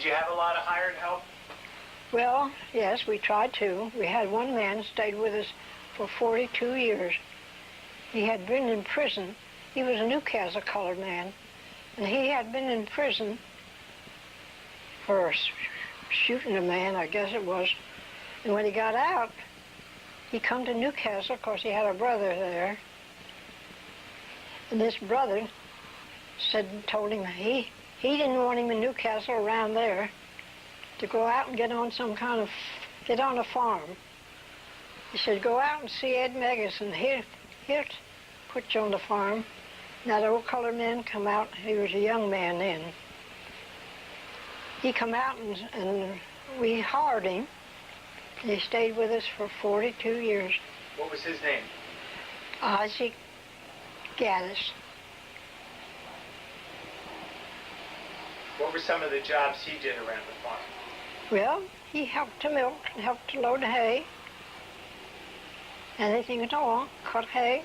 Did you have a lot of hired help? Well, yes, we tried to. We had one man stayed with us for 42 years. He had been in prison. He was a Newcastle colored man, and he had been in prison for shooting a man, I guess it was. And when he got out, he come to Newcastle because he had a brother there. And this brother told him he didn't want him in Newcastle around there, to go out and get on a farm. He said, go out and see Ed Megginson. He'll put you on the farm. Now the old colored man come out. He was a young man then. He come out and we hired him. And he stayed with us for 42 years. What was his name? Isaac Gaddis. What were some of the jobs he did around the farm? Well, he helped to milk and helped to load hay. Anything at all, cut hay.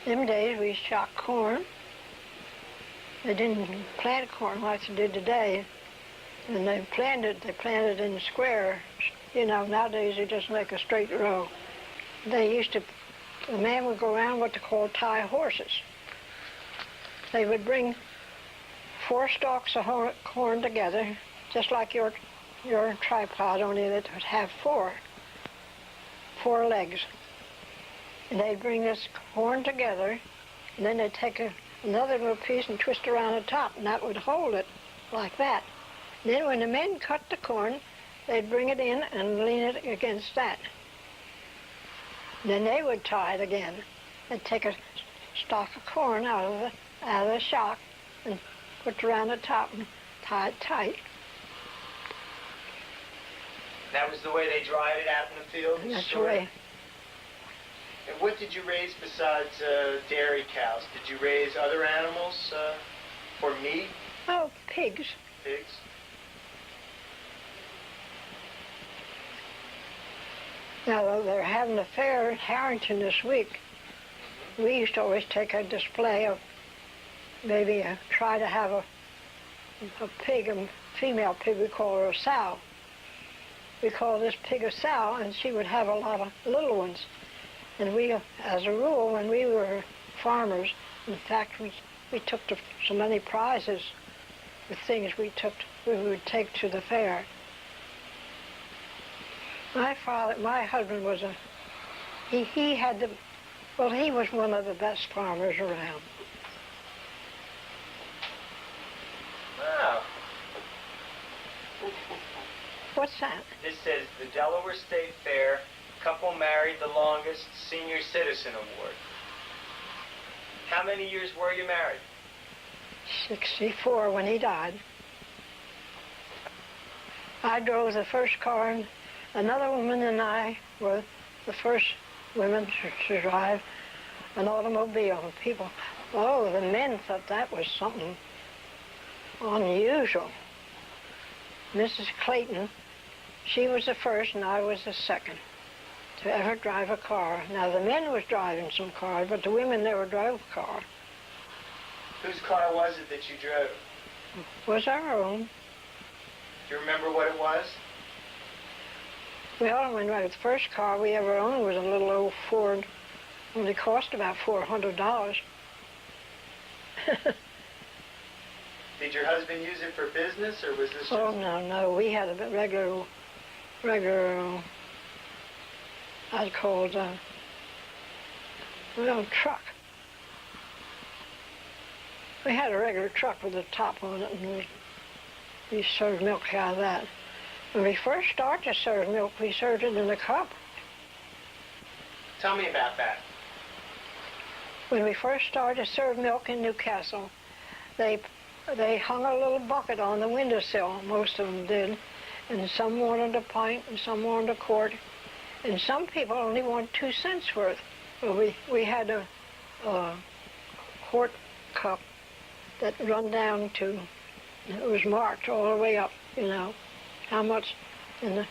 Them days we shot corn. They didn't plant corn like they did today. When they planted in the square. You know, nowadays they just make a straight row. The man would go around what they call tie horses. They would bring 4 stalks of corn together, just like your tripod, only that would have four legs. And they'd bring this corn together, and then they'd take another little piece and twist around the top, and that would hold it like that. And then when the men cut the corn, they'd bring it in and lean it against that. And then they would tie it again. They'd take a stalk of corn out of the shock and put it around the top and tie it tight. That was the way they dried it out in the field? That's the way. And what did you raise besides dairy cows? Did you raise other animals for meat? Oh, pigs. Pigs? Now, they're having a fair at Harrington this week. We used to always take a display of maybe try to have a pig, a female pig, we call her a sow. We call this pig a sow, and she would have a lot of little ones. And we, as a rule, when we were farmers, in fact, we took so many prizes with things we would take to the fair. My husband was he was one of the best farmers around. Wow. What's that? This says the Delaware State Fair, couple married the longest, senior citizen award. How many years were you married? 64 when he died. I drove the first car, and another woman and I were the first women to drive an automobile. And people, the men thought that was something unusual. Mrs. Clayton, she was the first and I was the second to ever drive a car. Now the men was driving some cars, but the women never drove a car. Whose car was it that you drove? It was our own. Do you remember what it was? Well, the first car we ever owned was a little old Ford. Only cost about $400. Did your husband use it for business, or was this just... Oh, no. We had a regular, I'd call it a truck. We had a regular truck with a top on it, and we served milk out of that. When we first started to serve milk, we served it in a cup. Tell me about that. When we first started to serve milk in Newcastle, they hung a little bucket on the windowsill, most of them did, and some wanted a pint and some wanted a quart, and some people only wanted 2 cents worth. Well, we had a quart cup that run down to, it was marked all the way up, how much, and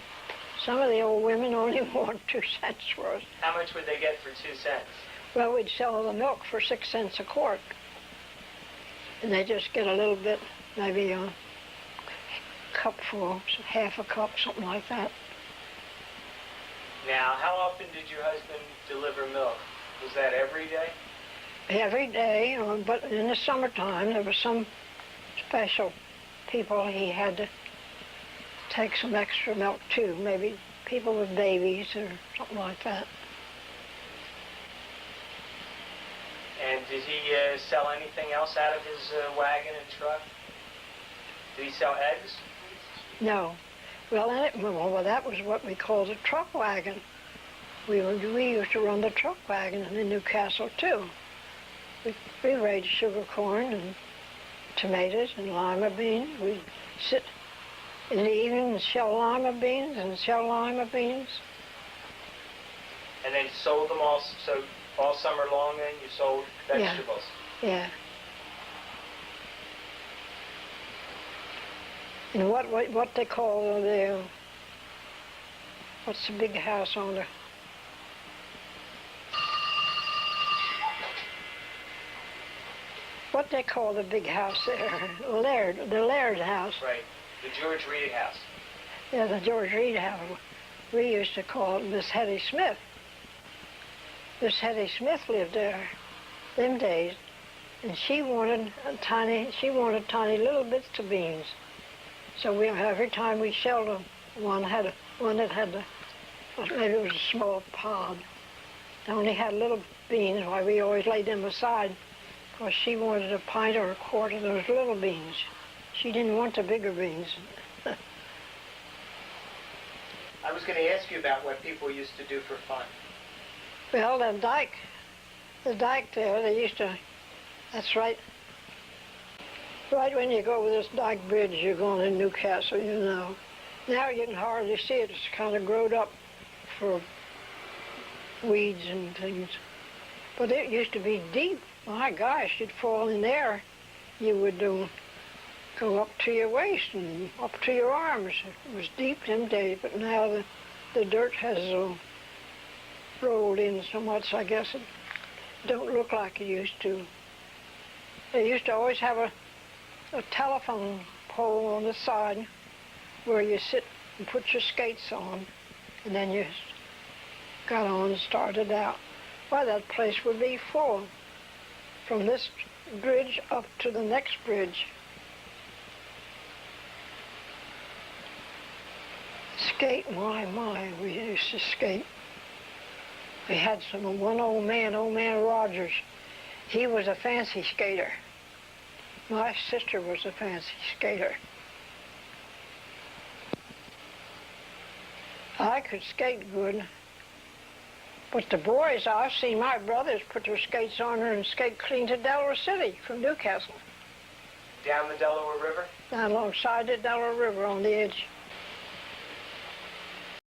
some of the old women only wanted 2 cents worth. How much would they get for 2 cents? Well, we'd sell the milk for 6 cents a quart. And they just get a little bit, maybe cupful, half a cup, something like that. Now, how often did your husband deliver milk? Was that every day? Every day, but in the summertime, there were some special people he had to take some extra milk too, maybe people with babies or something like that. And did he sell anything else out of his wagon and truck? Did he sell eggs? No. Well, that was what we called a truck wagon. We used to run the truck wagon in Newcastle too. We raised sugar corn and tomatoes and lima beans. We'd sit in the evening and shell lima beans. And then sold them all, so all summer long then you sold vegetables? Yeah. And what they call what's the big house on the... What they call the big house there? The Laird house. Right. The George Reed house. Yeah, the George Reed house. We used to call it Miss Hetty Smith. Miss Hetty Smith lived there them days, and she wanted tiny little bits of beans. So every time we shelled them, one that had maybe it was a small pod. They only had little beans, why we always laid them aside, because she wanted a pint or a quart of those little beans. She didn't want the bigger beans. I was going to ask you about what people used to do for fun. Well, the dike there, they used to, that's right. Right when you go over this dike bridge, you're going to Newcastle, you know. Now you can hardly see it. It's kind of growed up for weeds and things. But it used to be deep. My gosh, you'd fall in there. You would go up to your waist and up to your arms. It was deep them days, but now the dirt has rolled in so much, I guess it don't look like it used to. They used to always have a telephone pole on the side where you sit and put your skates on, and then you got on and started out. Well, that place would be full from this bridge up to the next bridge. Skate, my, we used to skate. We had one old man Rogers. He was a fancy skater. My sister was a fancy skater. I could skate good, but the boys, I've seen my brothers put their skates on her and skate clean to Delaware City from Newcastle. Down the Delaware River? Down alongside the Delaware River on the edge.